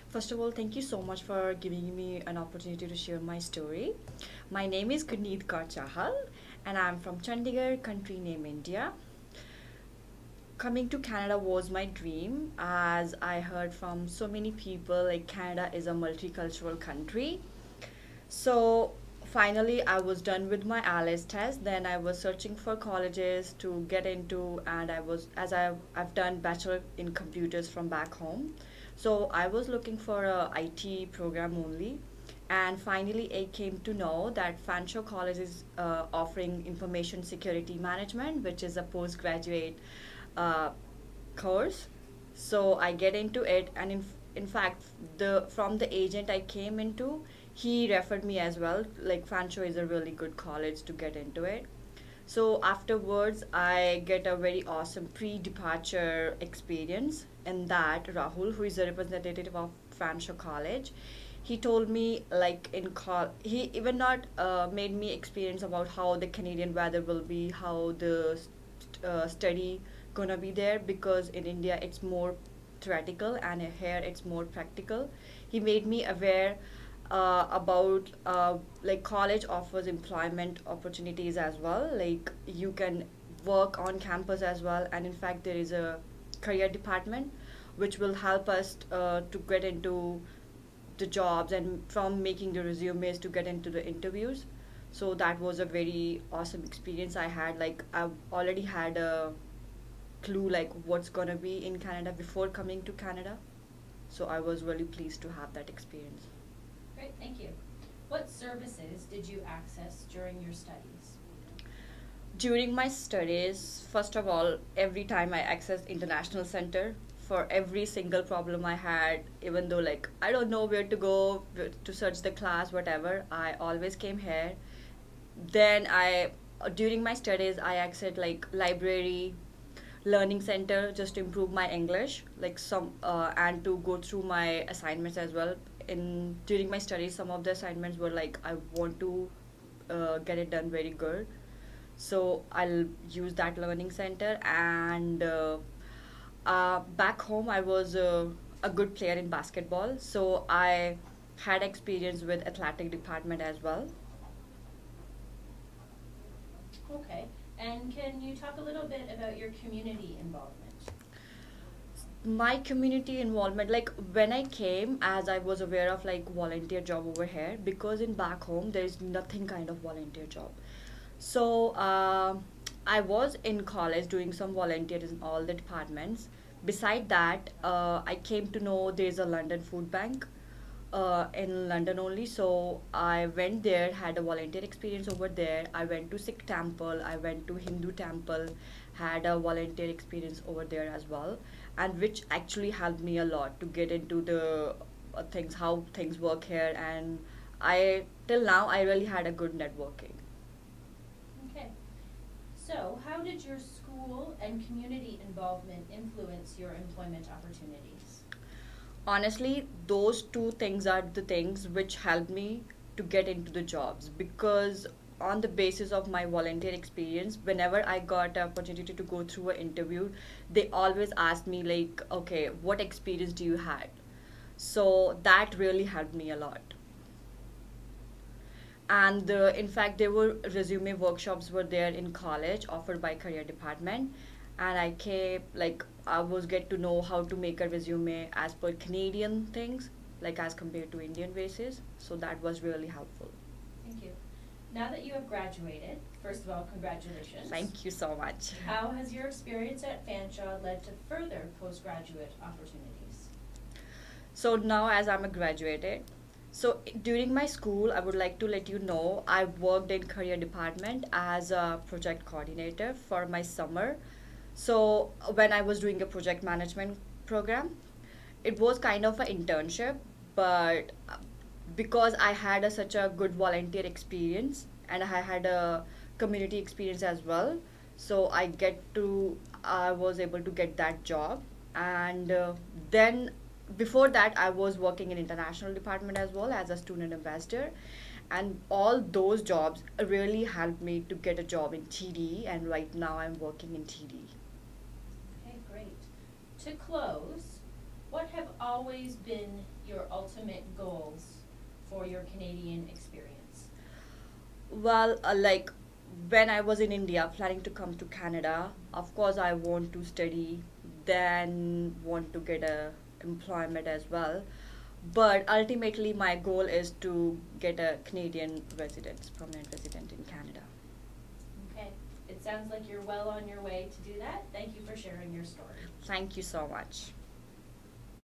First of all, thank you so much for giving me an opportunity to share my story. My name is Guneet Kaur Chahal, and I'm from Chandigarh, country name India. Coming to Canada was my dream, as I heard from so many people like Canada is a multicultural country. So finally, I was done with my ALS test. Then I was searching for colleges to get into, and I've done bachelor in computers from back home. So I was looking for a IT program only, and finally I came to know that Fanshawe College is offering information security management, which is a postgraduate uh, course. So I get into it, and in fact, the from the agent I came into, he referred me as well. Like Fanshawe is a really good college to get into it. So afterwards, I get a very awesome pre-departure experience, and that Rahul, who is a representative of Fanshawe College, he told me like he even not made me experience about how the Canadian weather will be, how the study gonna be there, because in India it's more theoretical and here it's more practical. He made me aware about like college offers employment opportunities as well. Like you can work on campus as well, and in fact there is a career department which will help us to get into the jobs and from making the resumes to get into the interviews. So that was a very awesome experience I had. Like I've already had a clue like what's gonna be in Canada before coming to Canada. So I was really pleased to have that experience. Great, thank you. What services did you access during your studies? During my studies, first of all, every time I accessed International Center for every single problem I had, even though like I don't know where to go to search the class, whatever, I always came here. Then during my studies, I accessed like library, learning center just to improve my English, like some and to go through my assignments as well. In during my studies, some of the assignments were like I want to get it done very good, so I'll use that learning center. And back home, I was a good player in basketball, so I had experience with athletic department as well. Okay, and can you talk a little bit about your community involvement? My community involvement, like when I came, as I was aware of like volunteer job over here, because in back home there is nothing kind of volunteer job. So I was in college doing some volunteers in all the departments. Beside that, I came to know there's a London food bank in London only. So I went there, had a volunteer experience over there. I went to Sikh temple, I went to Hindu temple, had a volunteer experience over there as well, and which actually helped me a lot to get into the things, how things work here. And I till now I really had a good networking. Okay, so how did your school and community involvement influence your employment opportunities? Honestly, those two things are the things which helped me to get into the jobs, because on the basis of my volunteer experience, whenever I got an opportunity to go through an interview, they always asked me like, okay, what experience do you had? So that really helped me a lot. And in fact there were resume workshops were there in college offered by career department, and I came like I was get to know how to make a resume as per Canadian things, like as compared to Indian basis. So that was really helpful. Thank you. Now that you have graduated, first of all, congratulations. Thank you so much. How has your experience at Fanshawe led to further postgraduate opportunities? So now as I'm a graduated, so during my school, I would like to let you know I worked in career department as a project coordinator for my summer. So when I was doing a project management program, it was kind of an internship, but because I had such a good volunteer experience and I had a community experience as well, so I was able to get that job. And then before that I was working in international department as well as a student ambassador, and all those jobs really helped me to get a job in TD, and right now I'm working in TD. Okay, great. To close, What have always been your ultimate goals for your Canadian experience? Well, like when I was in India planning to come to Canada, of course I want to study, then want to get a employment as well. But ultimately my goal is to get a Canadian residence, permanent resident in Canada. Okay, it sounds like you're well on your way to do that. Thank you for sharing your story. Thank you so much.